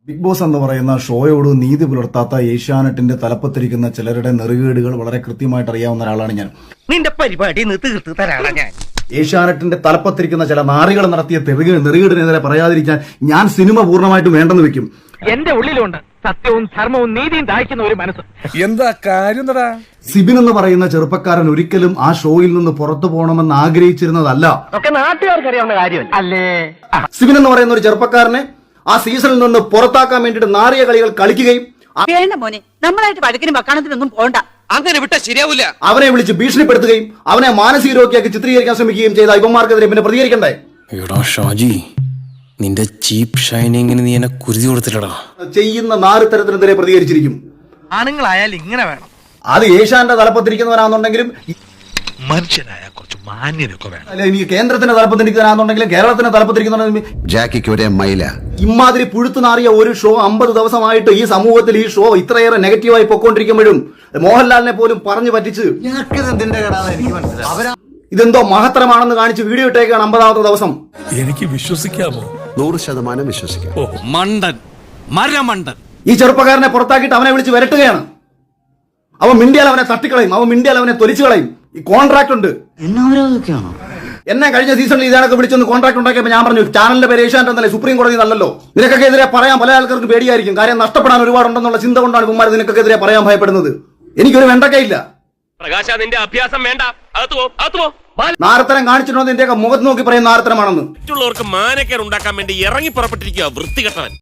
Big boss എന്ന് പറയുന്ന ഷോയോട് നീതി പുലർത്താത്ത ഏഷ്യാനെറ്റിന്റെ തലപ്പത്തിരിക്കുന്ന ചിലരുടെ നെറുകേടുകൾ വളരെ കൃത്യമായിട്ട് അറിയാവുന്ന ഒരാളാണ് ഞാൻ. നിന്റെ പരിപാടി തീർത്ത് തരാണ് ഞാൻ. ഏഷ്യാനെറ്റിന്റെ തലപ്പത്തിരിക്കുന്ന ചില നാറികൾ നടത്തിയ നെറുകേടിനെതിരെ പറയാതിരിക്കാൻ ഞാൻ സിനിമ പൂർണ്ണമായിട്ടും വേണ്ടെന്ന് വെക്കും. എന്റെ ഉള്ളിലുണ്ട് സത്യവും ധർമ്മവും നീതിയും ദാഹിക്കുന്ന ഒരു മനസ്സ്. എന്താ കാര്യം? സിബിൻ എന്ന് പറയുന്ന ചെറുപ്പക്കാരൻ ഒരിക്കലും ആ ഷോയിൽ നിന്ന് പുറത്തു പോകണമെന്ന് ആഗ്രഹിച്ചിരുന്നതല്ല. ഒക്കെ നാട്ടുകാർക്ക് അറിയാവുന്ന കാര്യമല്ല അല്ലേ? സിബിൻ എന്ന് പറയുന്ന ഒരു ചെറുപ്പക്കാരനെ ആ സീസണിൽ നിന്ന് പുറത്താക്കാൻ വേണ്ടിയിട്ട് നാറിയ കളികൾ കളിക്കുകയും വേണ്ട മോനെ, നമ്മളായിട്ട് വഴക്കിനും വക്കാണത്തിനൊന്നും പോണ്ട. അങ്ങനെ വിട്ടാ ശരിയാവില്ല. അവനെ വിളിച്ച് ഭീഷണിപ്പെടുത്തുകയും അവനെ മാനസിക രോഗിയാക്കി ചിത്രീകരിക്കാൻ ശ്രമിക്കുകയും ചെയ്ത ഇവന്മാർക്കെതിരെ പിന്നെ പ്രതികരിക്കണ്ടേ? എടാ ഷാജി, നിന്റെ ചീപ്പ് ഷൈനിങ്ങിന് നീ എന്നെ കുരുതി കൊടുത്തില്ലടാ. ചെയ്യുന്ന നാറിത്തരത്തിനെതിരെ പ്രതികരിച്ചിരിക്കും. ആണുങ്ങളായാൽ ഇങ്ങനെ വേണം. അത് ഏഷ്യാന്റെ തലപ്പത്തിരിക്കുന്നവരാണെന്നുണ്ടെങ്കിലും മനുഷ്യനായ കുറച്ച് മാന്യനൊക്കെ വേണം. അല്ല, ഇനി കേന്ദ്രത്തിന്റെ തലപ്പത്തിരിക്കുന്നവരാണെന്നുണ്ടെങ്കിലും കേരളത്തിന്റെ തലപ്പത്തിരിക്കുന്ന ജാക്കിക്ക് ഒരേ മൈല. ഇമാതിരി പുഴുത്തു നാറിയ ഒരു ഷോ 50 ദിവസമായിട്ട് ഈ സമൂഹത്തിൽ ഈ ഷോ ഇത്രയേറെ നെഗറ്റീവായി പൊക്കോണ്ടിരിക്കുമ്പോഴും മോഹൻലാലിനെ പോലും പറഞ്ഞു പറ്റിച്ച് ഇതെന്തോ മഹത്തരമാണെന്ന് കാണിച്ച് വീഡിയോ ഇട്ടേക്കാണ് 50ാമത്തെ ദിവസം. എനിക്ക് വിശ്വസിക്കാമോ? 100% വിശ്വസിക്കാം. മണ്ടൻ, മരമണ്ടൻ. ഈ ചെറുപ്പക്കാരനെ പുറത്താക്കിയിട്ട് അവനെ വിളിച്ച് വരട്ടുകയാണ്. അവൻ മിണ്ടിയാൽ അവനെ തട്ടിക്കളയും, അവൻ മിണ്ടിയാൽ അവനെ തൊലിച്ചു കളയും. ഈ കോൺട്രാക്ട് ഉണ്ട്. എന്നെ കഴിഞ്ഞ സീസണിൽ ഇതാണൊക്കെ വിളിച്ചൊന്ന് കോൺട്രാക്ട് ഉണ്ടാക്കിയപ്പോൾ ഞാൻ പറഞ്ഞു, ചാനലിന്റെ പേര് ഏഷ്യാനെറ്റ് എന്നല്ലേ, സുപ്രീം കോടതി നല്ലല്ലോ. നിനക്കൊക്കെ എതിരെ പറയാൻ പല ആൾക്കാർക്ക് പേടിയായിരിക്കും. കാര്യം നഷ്ടപ്പെടാൻ ഒരുപാടുണ്ടെന്നുള്ള ചിന്ത കൊണ്ടാണ് കുമാർ നിനക്കൊക്കെ എതിരെ പറയാൻ ഭയപ്പെടുന്നത്. എനിക്കൊരു വെണ്ടക്കയില്ല. പ്രകാശ, നിന്റെ അഭ്യാസം വേണ്ട. അകത്ത് പോ. നാരത്തരം കാണിച്ചിട്ടുണ്ടോ? നിന്റെയൊക്കെ മുഖത്ത് നോക്കി പറയുന്ന നാരത്തരമാണെന്ന്. മറ്റുള്ളവർക്ക് മാനക്കേട് ഉണ്ടാക്കാൻ വേണ്ടി ഇറങ്ങി പുറപ്പെട്ടിരിക്കുക വൃത്തികെട്ടവൻ.